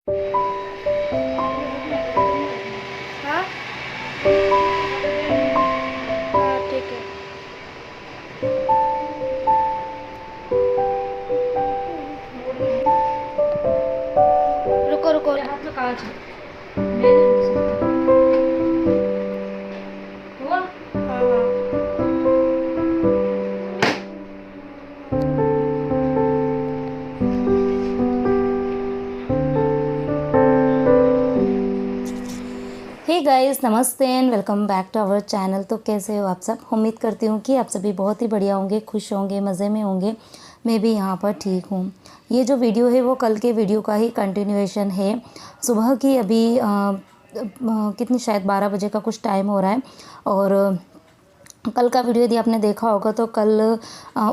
हाँ हाँ ठीक है। रुको रुको। मेरे हाथ में कांच है, मैं नहीं रुक सकती। हुआ? हाँ हाँ। हे गाइस, नमस्ते and welcome back to our channel. तो कैसे हो आप सब? उम्मीद करती हूँ कि आप सभी बहुत ही बढ़िया होंगे, खुश होंगे, मज़े में होंगे। मैं भी यहाँ पर ठीक हूँ। ये जो वीडियो है वो कल के वीडियो का ही कंटिन्यूएशन है। सुबह की अभी कितनी शायद 12 बजे का कुछ टाइम हो रहा है। और कल का वीडियो यदि आपने देखा होगा तो कल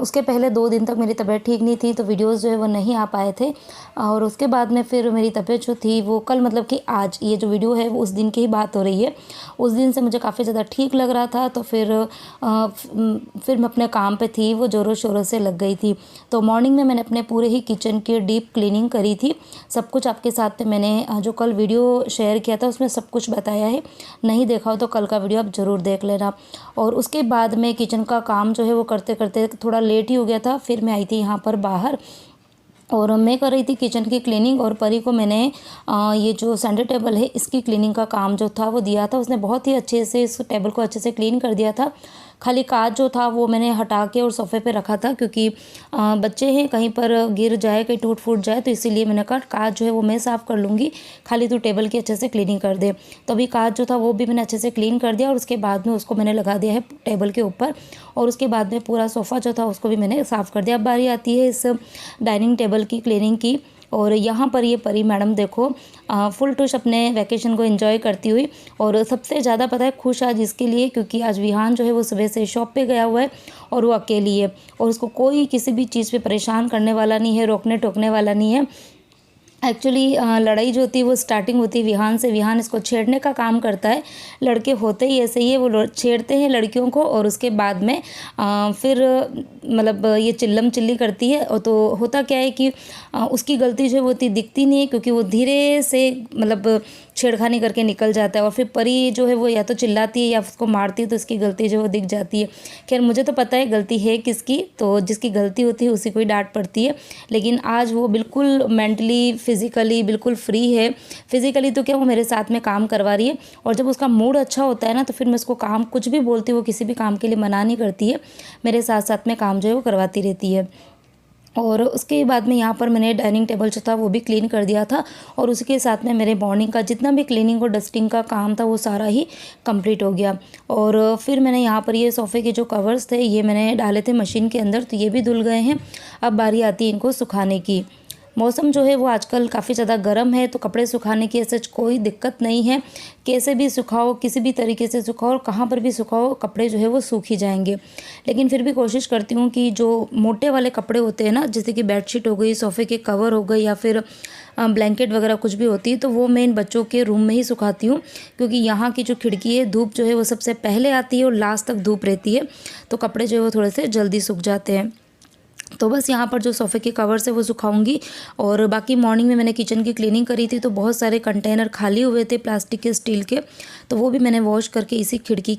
उसके पहले 2 दिन तक मेरी तबीयत ठीक नहीं थी, तो वीडियोस जो है वो नहीं आ पाए थे। और उसके बाद में फिर मेरी तबीयत जो थी वो कल, मतलब कि आज ये जो वीडियो है वो उस दिन की ही बात हो रही है। उस दिन से मुझे काफ़ी ज़्यादा ठीक लग रहा था, तो फिर मैं अपने काम पे थी, वो ज़ोरों शोरों से लग गई थी। तो मॉर्निंग में मैंने अपने पूरे ही किचन की डीप क्लीनिंग करी थी। सब कुछ आपके साथ में मैंने जो कल वीडियो शेयर किया था उसमें सब कुछ बताया है। नहीं देखा हो तो कल का वीडियो आप ज़रूर देख लेना। और उसके बाद में किचन का काम जो है वो करते करते थोड़ा लेट ही हो गया था। फिर मैं आई थी यहाँ पर बाहर और मैं कर रही थी किचन की क्लीनिंग, और परी को मैंने ये जो सेंटर टेबल है इसकी क्लीनिंग का काम जो था वो दिया था। उसने बहुत ही अच्छे से इस टेबल को अच्छे से क्लीन कर दिया था। खाली कांच जो था वो मैंने हटा के और सोफ़े पे रखा था, क्योंकि बच्चे हैं, कहीं पर गिर जाए, कहीं टूट फूट जाए, तो इसीलिए मैंने कहा कांच जो है वो मैं साफ़ कर लूँगी, खाली तू टेबल की अच्छे से क्लीनिंग कर दे। तो अभी कांच जो था वो भी मैंने अच्छे से क्लीन कर दिया, और उसके बाद में उसको मैंने लगा दिया है टेबल के ऊपर। और उसके बाद में पूरा सोफ़ा जो था उसको भी मैंने साफ़ कर दिया। अब बारी आती है इस डाइनिंग टेबल की क्लीनिंग की। और यहाँ पर ये परी मैडम देखो फुल टूश अपने वैकेशन को एंजॉय करती हुई। और सबसे ज़्यादा पता है खुश आज इसके लिए, क्योंकि आज विहान जो है वो सुबह से शॉप पे गया हुआ है और वो अकेली है, और उसको कोई किसी भी चीज़ पे परेशान करने वाला नहीं है, रोकने टोकने वाला नहीं है। एक्चुअली लड़ाई जो होती है वो स्टार्टिंग होती है विहान से। विहान इसको छेड़ने का काम करता है। लड़के होते ही ऐसे ही है, वो छेड़ते हैं लड़कियों को, और उसके बाद में फिर मतलब ये चिल्लम चिल्ली करती है। और तो होता क्या है कि उसकी गलती जो है वो इतनी दिखती नहीं है, क्योंकि वो धीरे से मतलब छेड़खानी करके निकल जाता है। और फिर परी जो है वो या तो चिल्लाती है या उसको मारती है, तो इसकी गलती जो है वो दिख जाती है। खैर मुझे तो पता है गलती है किसकी, तो जिसकी गलती होती है उसी को ही डांट पड़ती है। लेकिन आज वो बिल्कुल मेंटली फिज़िकली बिल्कुल फ्री है। फिज़िकली तो क्या, वो मेरे साथ में काम करवा रही है, और जब उसका मूड अच्छा होता है ना तो फिर मैं उसको काम कुछ भी बोलती हूँ, वो किसी भी काम के लिए मना नहीं करती है, मेरे साथ साथ में काम जो है वो करवाती रहती है। और उसके बाद में यहाँ पर मैंने डाइनिंग टेबल जो था वो भी क्लीन कर दिया था, और उसके साथ में मेरे मॉर्निंग का जितना भी क्लीनिंग और डस्टिंग का काम था वो सारा ही कंप्लीट हो गया। और फिर मैंने यहाँ पर ये सोफ़े के जो कवर्स थे ये मैंने डाले थे मशीन के अंदर, तो ये भी धुल गए हैं। अब बारी आती है इनको सुखाने की। मौसम जो है वो आजकल काफ़ी ज़्यादा गर्म है, तो कपड़े सुखाने की ऐसे कोई दिक्कत नहीं है। कैसे भी सुखाओ, किसी भी तरीके से सुखाओ और कहाँ पर भी सुखाओ, कपड़े जो है वो सूख ही जाएंगे। लेकिन फिर भी कोशिश करती हूँ कि जो मोटे वाले कपड़े होते हैं ना, जैसे कि बेडशीट हो गई, सोफ़े के कवर हो गए, या फिर ब्लैंकेट वगैरह कुछ भी होती है, तो वो मैं इन बच्चों के रूम में ही सुखाती हूँ। क्योंकि यहाँ की जो खिड़की है, धूप जो है वो सबसे पहले आती है और लास्ट तक धूप रहती है, तो कपड़े जो है वो थोड़े से जल्दी सूख जाते हैं। तो बस यहाँ पर जो सोफ़े के कवर्स है वो सुखाऊंगी। और बाकी मॉर्निंग में मैंने किचन की क्लीनिंग करी थी, तो बहुत सारे कंटेनर खाली हुए थे प्लास्टिक के, स्टील के, तो वो भी मैंने वॉश करके इसी खिड़की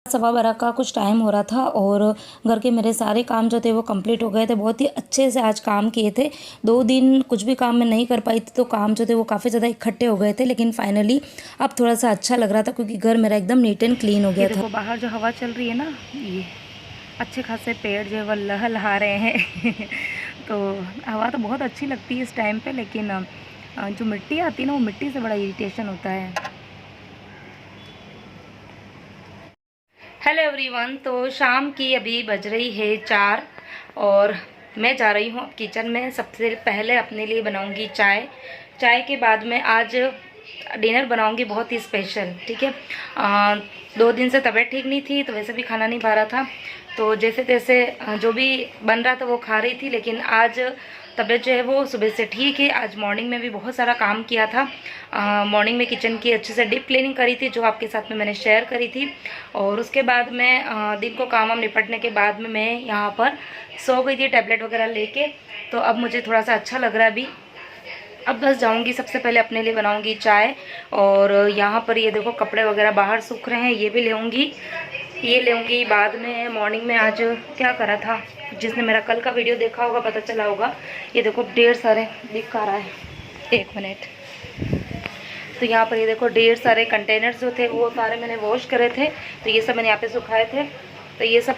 सवा 12 का कुछ टाइम हो रहा था, और घर के मेरे सारे काम जो थे वो कंप्लीट हो गए थे। बहुत ही अच्छे से आज काम किए थे। 2 दिन कुछ भी काम मैं नहीं कर पाई थी, तो काम जो थे वो काफ़ी ज़्यादा इकट्ठे हो गए थे, लेकिन फाइनली अब थोड़ा सा अच्छा लग रहा था, क्योंकि घर मेरा एकदम नीट एंड क्लीन हो गया ये था। देखो बाहर जो हवा चल रही है ना, ये अच्छे खासे पेड़ जो है वो लहलहा रहे हैं तो हवा तो बहुत अच्छी लगती है इस टाइम पे, लेकिन जो मिट्टी आती है ना, वो मिट्टी से बड़ा इरिटेशन होता है। हेलो एवरीवन, तो शाम की अभी बज रही है 4, और मैं जा रही हूँ अब किचन में। सबसे पहले अपने लिए बनाऊँगी चाय। चाय के बाद में आज डिनर बनाऊँगी बहुत ही स्पेशल, ठीक है। 2 दिन से तबीयत ठीक नहीं थी, तो वैसे भी खाना नहीं पा रहा था, तो जैसे तैसे जो भी बन रहा था वो खा रही थी। लेकिन आज तबीयत जो है वो सुबह से ठीक है। आज मॉर्निंग में भी बहुत सारा काम किया था। मॉर्निंग में किचन की अच्छे से डीप क्लीनिंग करी थी, जो आपके साथ में मैंने शेयर करी थी। और उसके बाद मैं दिन को काम वाम निपटने के बाद में मैं यहाँ पर सो गई थी टैबलेट वगैरह लेके। तो अब मुझे थोड़ा सा अच्छा लग रहा है अभी। अब बस जाऊंगी, सबसे पहले अपने लिए बनाऊंगी चाय। और यहाँ पर ये देखो कपड़े वगैरह बाहर सूख रहे हैं, ये भी लेऊंगी। ये लेऊंगी बाद में। मॉर्निंग में आज क्या करा था, जिसने मेरा कल का वीडियो देखा होगा पता चला होगा। ये देखो ढेर सारे दिख रहा है, 1 मिनट। तो यहाँ पर ये देखो ढेर सारे कंटेनर्स जो थे वो सारे मैंने वॉश करे थे। तो ये सब मैंने यहाँ पे सुखाए थे, तो ये सब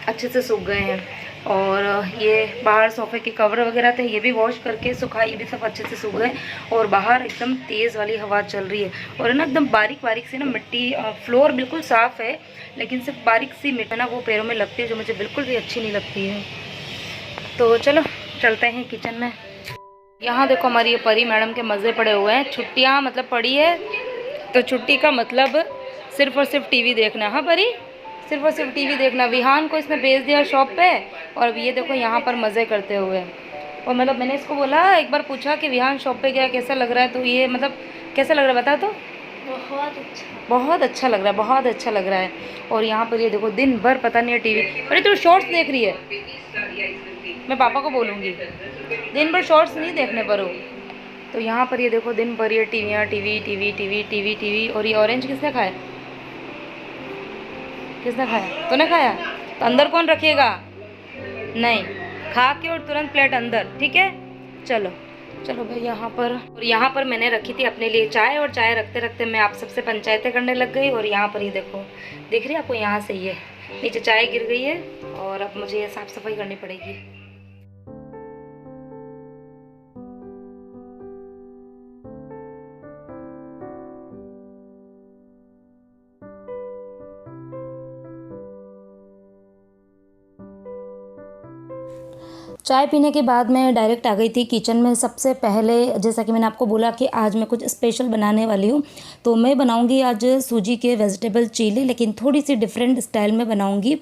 अच्छे से सूख गए हैं। और ये बाहर सोफ़े के कवर वगैरह थे, ये भी वॉश करके सुखाए, ये भी सब अच्छे से सूख गए। और बाहर एकदम तेज़ वाली हवा चल रही है और ना एकदम बारीक बारीक सी ना मिट्टी, फ्लोर बिल्कुल साफ़ है लेकिन सिर्फ बारीक सी मिट्टी ना वो पैरों में लगती है, जो मुझे बिल्कुल भी अच्छी नहीं लगती है। तो चलो चलते हैं किचन में। यहाँ देखो हमारी ये परी मैडम के मज़े पड़े हुए हैं। छुट्टियाँ मतलब पड़ी है तो छुट्टी का मतलब सिर्फ़ और सिर्फ टीवी देखना। हाँ परी, सिर्फ और सिर्फ टीवी देखना। विहान को इसने भेज दिया शॉप पे और अब ये देखो यहाँ पर मज़े करते हुए। और मतलब मैंने इसको बोला, एक बार पूछा कि विहान शॉप पे गया कैसा लग रहा है, तो ये मतलब कैसा लग रहा है बता तो। बहुत अच्छा लग रहा है, बहुत अच्छा लग रहा है। और यहाँ पर ये देखो दिन भर पता नहीं है टीवी। अरे तू शॉर्ट्स देख रही है, मैं पापा को बोलूँगी दिन भर शॉर्ट्स नहीं देखने पर हो। तो यहाँ पर ये देखो दिन भर ये टीवियाँ, TV TV TV TV TV. और ये ऑरेंज किसने खाया, किसने खाया? तूने खाया? तो अंदर कौन रखेगा? नहीं, खा के और तुरंत प्लेट अंदर, ठीक है। चलो चलो भाई यहाँ पर। और यहाँ पर मैंने रखी थी अपने लिए चाय, और चाय रखते रखते मैं आप सबसे पंचायतें करने लग गई। और यहाँ पर ये देखो, दिख रही है आपको, यहाँ से ये नीचे चाय गिर गई है और अब मुझे ये साफ़ सफाई करनी पड़ेगी। चाय पीने के बाद मैं डायरेक्ट आ गई थी किचन में। सबसे पहले जैसा कि मैंने आपको बोला कि आज मैं कुछ स्पेशल बनाने वाली हूँ, तो मैं बनाऊँगी आज सूजी के वेजिटेबल चिली, लेकिन थोड़ी सी डिफरेंट स्टाइल में बनाऊँगी।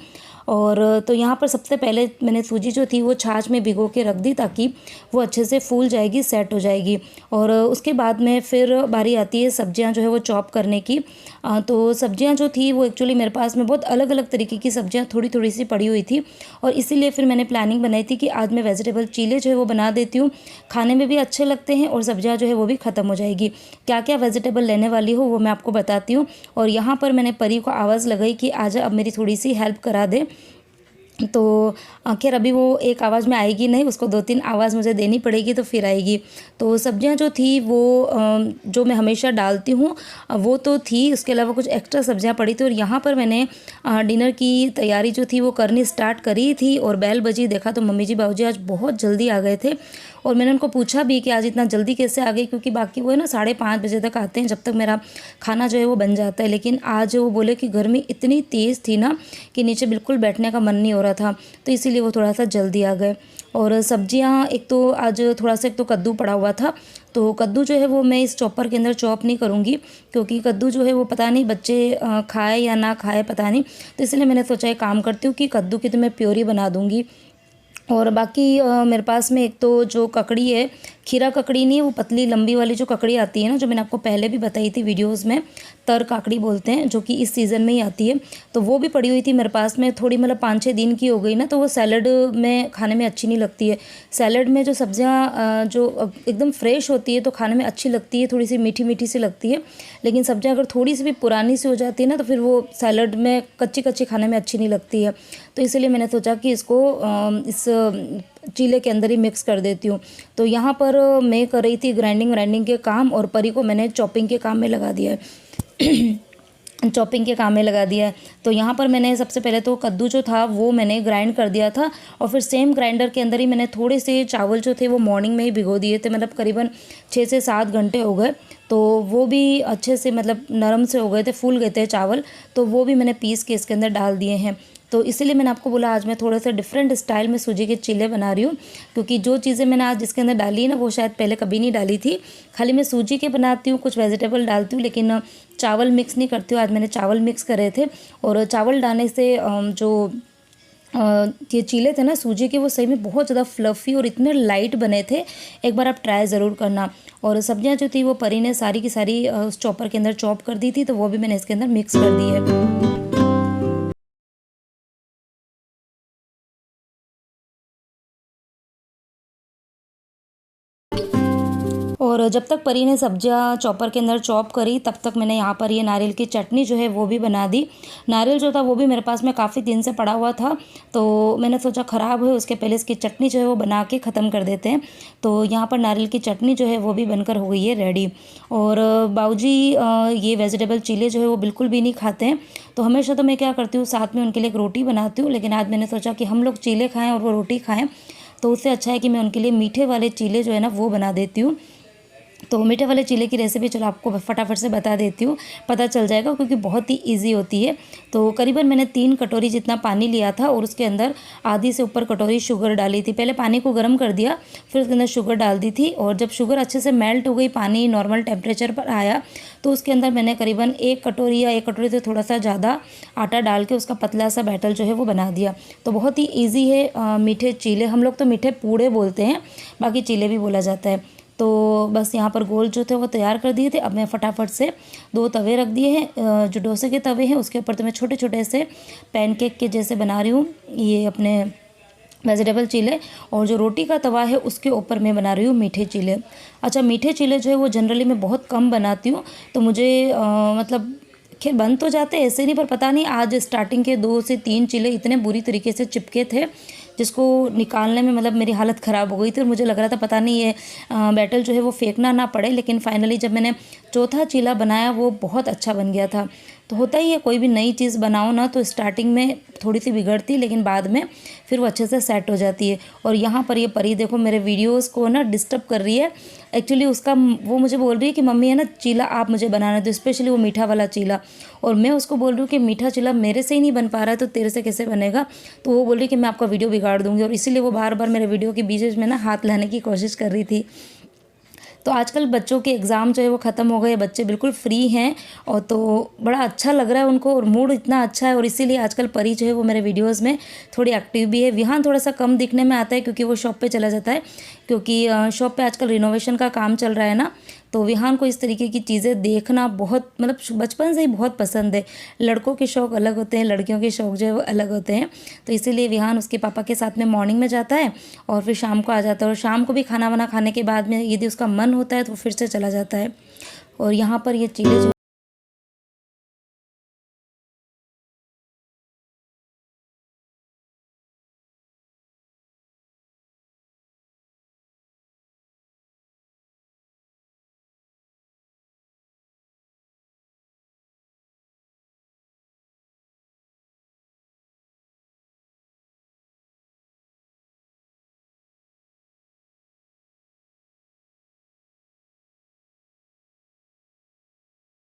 और तो यहाँ पर सबसे पहले मैंने सूजी जो थी वो छाछ में भिगो के रख दी, ताकि वो अच्छे से फूल जाएगी, सेट हो जाएगी। और उसके बाद में फिर बारी आती है सब्जियाँ जो है वो चॉप करने की। तो सब्जियाँ जो थी वो एक्चुअली मेरे पास में बहुत अलग अलग तरीके की सब्जियाँ थोड़ी थोड़ी सी पड़ी हुई थी, और इसीलिए फिर मैंने प्लानिंग बनाई थी कि आज मैं वेजिटेबल चीले जो है वो बना देती हूँ। खाने में भी अच्छे लगते हैं और सब्जियाँ जो है वो भी ख़त्म हो जाएगी। क्या क्या वेजिटेबल लेने वाली हो वो मैं आपको बताती हूँ। और यहाँ पर मैंने परी को आवाज़ लगाई कि आजा, अब मेरी थोड़ी सी हेल्प करा दे। तो आखिर अभी वो एक आवाज़ में आएगी नहीं, उसको 2-3 आवाज़ मुझे देनी पड़ेगी तो फिर आएगी। तो सब्जियां जो थी वो जो मैं हमेशा डालती हूँ वो तो थी, उसके अलावा कुछ एक्स्ट्रा सब्जियां पड़ी थी। और यहाँ पर मैंने डिनर की तैयारी जो थी वो करनी स्टार्ट करी थी, और बेल बजी, देखा तो मम्मी जी बाबूजी आज बहुत जल्दी आ गए थे। और मैंने उनको पूछा भी कि आज इतना जल्दी कैसे आ गई, क्योंकि बाकी वो है ना 5:30 बजे तक आते हैं, जब तक मेरा खाना जो है वो बन जाता है। लेकिन आज वो बोले कि गर्मी इतनी तेज़ थी ना कि नीचे बिल्कुल बैठने का मन नहीं हो रहा था, तो इसीलिए वो थोड़ा सा जल्दी आ गए। और सब्जियां एक तो आज थोड़ा सा, एक तो कद्दू पड़ा हुआ था, तो कद्दू जो है वो मैं इस चॉपर के अंदर चॉप नहीं करूँगी, क्योंकि कद्दू जो है वो पता नहीं बच्चे खाए या ना खाए पता नहीं। तो इसलिए मैंने सोचा एक काम करती हूँ कि कद्दू की तो मैं प्योरी बना दूँगी। और बाकी मेरे पास में एक तो जो ककड़ी है, खीरा ककड़ी नहीं है, वो पतली लंबी वाली जो ककड़ी आती है ना, जो मैंने आपको पहले भी बताई थी वीडियोस में, तर काकड़ी बोलते हैं, जो कि इस सीज़न में ही आती है। तो वो भी पड़ी हुई थी मेरे पास में, थोड़ी मतलब 5-6 दिन की हो गई ना, तो वो सैलड में खाने में अच्छी नहीं लगती है। सैलड में जो सब्जियां जो एकदम फ्रेश होती है तो खाने में अच्छी लगती है, थोड़ी सी मीठी मीठी सी लगती है। लेकिन सब्जियां अगर थोड़ी सी भी पुरानी सी हो जाती है ना, तो फिर वो सैलड में कच्ची कच्ची खाने में अच्छी नहीं लगती है। तो इसीलिए मैंने सोचा कि इसको इस चीले के अंदर ही मिक्स कर देती हूँ। तो यहाँ पर मैं कर रही थी ग्राइंडिंग के काम, और परी को मैंने चॉपिंग के काम में लगा दिया है चॉपिंग के काम में लगा दिया है। तो यहाँ पर मैंने सबसे पहले तो कद्दू जो था वो मैंने ग्राइंड कर दिया था, और फिर सेम ग्राइंडर के अंदर ही मैंने थोड़े से चावल जो थे वो मॉर्निंग में ही भिगो दिए थे, मतलब करीबन 6 से 7 घंटे हो गए। तो वो भी अच्छे से मतलब नरम से हो गए थे, फूल गए थे चावल, तो वो भी मैंने पीस के इसके अंदर डाल दिए हैं। तो इसीलिए मैंने आपको बोला आज मैं थोड़े से डिफरेंट स्टाइल में सूजी के चीले बना रही हूँ, क्योंकि जो चीज़ें मैंने आज इसके अंदर डाली है ना वो शायद पहले कभी नहीं डाली थी। खाली मैं सूजी के बनाती हूँ, कुछ वेजिटेबल डालती हूँ, लेकिन चावल मिक्स नहीं करती हूँ। आज मैंने चावल मिक्स करे थे, और चावल डालने से जो ये चीले थे ना सूजी के, वो सही में बहुत ज़्यादा फ्लफ़ी और इतने लाइट बने थे। एक बार आप ट्राई ज़रूर करना। और सब्जियां जो थी वो परी ने सारी की सारी उस चॉपर के अंदर चॉप कर दी थी, तो वो भी मैंने इसके अंदर मिक्स कर दी है। और जब तक परी ने सब्जियां चॉपर के अंदर चॉप करी, तब तक मैंने यहाँ पर ये नारियल की चटनी जो है वो भी बना दी। नारियल जो था वो भी मेरे पास में काफ़ी दिन से पड़ा हुआ था, तो मैंने सोचा ख़राब है उसके पहले इसकी चटनी जो है वो बना के ख़त्म कर देते हैं। तो यहाँ पर नारियल की चटनी जो है वो भी बनकर हो गई है रेडी। और बाऊजी ये वेजिटेबल चीले जो है वो बिल्कुल भी नहीं खाते हैं, तो हमेशा तो मैं क्या करती हूँ, साथ में उनके लिए एक रोटी बनाती हूँ। लेकिन आज मैंने सोचा कि हम लोग चीले खाएँ और वो रोटी खाएँ, तो उससे अच्छा है कि मैं उनके लिए मीठे वाले चीले जो है ना वो बना देती हूँ। तो मीठे वाले चीले की रेसिपी चलो आपको फटाफट से बता देती हूँ, पता चल जाएगा क्योंकि बहुत ही इजी होती है। तो करीबन मैंने 3 कटोरी जितना पानी लिया था और उसके अंदर आधी से ऊपर कटोरी शुगर डाली थी। पहले पानी को गर्म कर दिया, फिर उसके अंदर शुगर डाल दी थी, और जब शुगर अच्छे से मेल्ट हो गई, पानी नॉर्मल टेम्परेचर पर आया, तो उसके अंदर मैंने करीबन 1 कटोरी या 1 कटोरी से थोड़ा सा ज़्यादा आटा डाल के उसका पतला सा बैटर जो है वो बना दिया। तो बहुत ही ईजी है मीठे चीले। हम लोग तो मीठे पूड़े बोलते हैं, बाकी चीले भी बोला जाता है। तो बस यहाँ पर गोल जो थे वो तैयार कर दिए थे। अब मैं फटाफट से 2 तवे रख दिए हैं, जो डोसे के तवे हैं उसके ऊपर तो मैं छोटे छोटे से पैनकेक के जैसे बना रही हूँ ये अपने वेजिटेबल चीले, और जो रोटी का तवा है उसके ऊपर मैं बना रही हूँ मीठे चीले। अच्छा, मीठे चीले जो है वो जनरली मैं बहुत कम बनाती हूँ, तो मुझे मतलब खैर बन तो जाते ऐसे नहीं, पर पता नहीं आज स्टार्टिंग के 2 से 3 चीले इतने बुरी तरीके से चिपके थे जिसको निकालने में मतलब मेरी हालत ख़राब हो गई थी, और मुझे लग रहा था पता नहीं ये बैटल जो है वो फेंकना ना पड़े। लेकिन फाइनली जब मैंने चौथा चीला बनाया वो बहुत अच्छा बन गया था। तो होता ही है, कोई भी नई चीज़ बनाओ ना तो स्टार्टिंग में थोड़ी सी बिगड़ती, लेकिन बाद में फिर वो अच्छे से सेट हो जाती है। और यहाँ पर ये परी देखो मेरे वीडियोस को ना डिस्टर्ब कर रही है। एक्चुअली उसका वो मुझे बोल रही है कि मम्मी है ना चीला आप मुझे बनाना दो, स्पेशली वो मीठा वाला चीला। और मैं उसको बोल रही हूँ कि मीठा चीला मेरे से ही नहीं बन पा रहा है तो तेरे से कैसे बनेगा। तो वो बोल रही है कि मैं आपका वीडियो बिगाड़ दूँगी, और इसीलिए वो बार बार मेरे वीडियो के बीच में ना हाथ लाने की कोशिश कर रही थी। तो आजकल बच्चों के एग्ज़ाम जो है वो ख़त्म हो गए, बच्चे बिल्कुल फ्री हैं, और तो बड़ा अच्छा लग रहा है उनको, और मूड इतना अच्छा है। और इसीलिए आजकल परी जो है वो मेरे वीडियोस में थोड़ी एक्टिव भी है। विहान थोड़ा सा कम दिखने में आता है क्योंकि वो शॉप पे चला जाता है, क्योंकि शॉप पे आजकल रिनोवेशन का काम चल रहा है ना, तो विहान को इस तरीके की चीज़ें देखना बहुत मतलब बचपन से ही बहुत पसंद है। लड़कों के शौक़ अलग होते हैं, लड़कियों के शौक़ जो है वो अलग होते हैं। तो इसीलिए विहान उसके पापा के साथ में मॉर्निंग में जाता है और फिर शाम को आ जाता है, और शाम को भी खाना वाना खाने के बाद में यदि उसका मन होता है तो फिर से चला जाता है। और यहाँ पर ये चीज़ें जो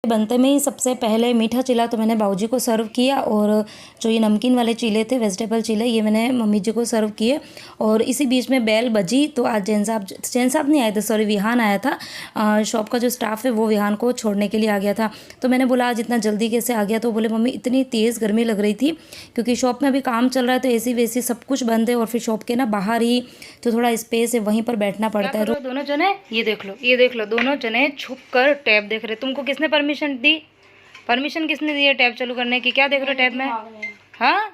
बनते में ही सबसे पहले मीठा चीला तो मैंने बाऊजी को सर्व किया, और जो ये नमकीन वाले चीले थे वेजिटेबल चीले ये मैंने मम्मी जी को सर्व किए। और इसी बीच में बेल बजी तो आज जैन साहब नहीं आए थे, सॉरी विहान आया था। शॉप का जो स्टाफ है वो विहान को छोड़ने के लिए आ गया था। तो मैंने बोला आज इतना जल्दी कैसे आ गया, तो बोले मम्मी इतनी तेज़ गर्मी लग रही थी क्योंकि शॉप में अभी काम चल रहा है, तो एसी वेसी सब कुछ बंद है, और फिर शॉप के ना बाहर ही तो थोड़ा स्पेस है वहीं पर बैठना पड़ता है। दोनों जने ये देख लो दोनों जने छुप कर टैब देख रहे। तुमको किसने परमिशन दी? परमिशन किसने दी है टैब चालू करने की? क्या देख रहे हो टैब में? हाँ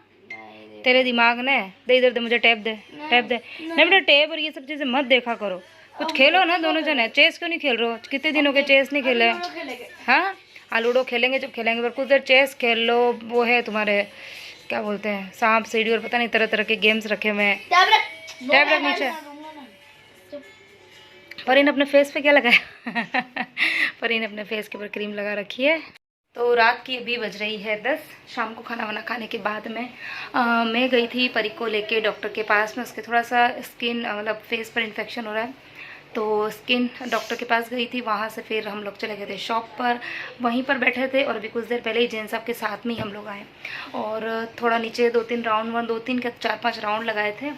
तेरे दिमाग ने दे, इधर दे मुझे टैब दे, टैब दे। नहीं बेटा टैब और ये सब चीज़ें मत देखा करो, कुछ खेलो ना दोनों जने। चेस क्यों नहीं खेल रहे हो? कितने दिनों के चेस नहीं खेले? हाँ लूडो खेलेंगे जब खेलेंगे, पर कुछ देर चेस खेल लो। वो है तुम्हारे क्या बोलते हैं सांप सीढ़ी और पता नहीं तरह तरह के गेम्स रखे हुए हैं। टैब रख नीचे। परी ने अपने फेस पे क्या लगाया? परी ने अपने फेस के ऊपर क्रीम लगा रखी है। तो रात की अभी बज रही है 10। शाम को खाना वाना खाने के बाद में मैं गई थी परी को लेके डॉक्टर के पास में। उसके थोड़ा सा स्किन मतलब फेस पर इन्फेक्शन हो रहा है, तो स्किन डॉक्टर के पास गई थी। वहाँ से फिर हम लोग चले गए थे शॉप पर, वहीं पर बैठे थे, और अभी कुछ देर पहले ही जैन साहब के साथ में ही हम लोग आए और थोड़ा नीचे 2-3 राउंड 4-5 राउंड लगाए थे।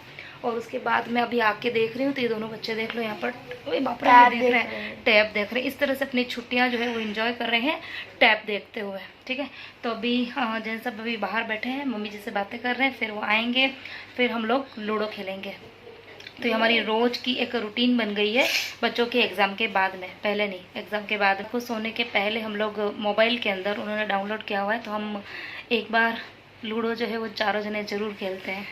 और उसके बाद मैं अभी आके देख रही हूँ तो ये दोनों बच्चे देख लो यहाँ पर ओए बाप रे ये देख रहे हैं, टैब देख रहे हैं। इस तरह से अपनी छुट्टियाँ जो है वो एंजॉय कर रहे हैं टैब देखते हुए। ठीक है, तो अभी जैसे सब अभी बाहर बैठे हैं, मम्मी जी से बातें कर रहे हैं, फिर वो आएंगे, फिर हम लोग लूडो खेलेंगे। तो ये हमारी रोज़ की एक रूटीन बन गई है बच्चों के एग्ज़ाम के बाद में, पहले नहीं, एग्ज़ाम के बाद को सोने के पहले हम लोग मोबाइल के अंदर उन्होंने डाउनलोड किया हुआ है, तो हम एक बार लूडो जो है वो चारों जने ज़रूर खेलते हैं।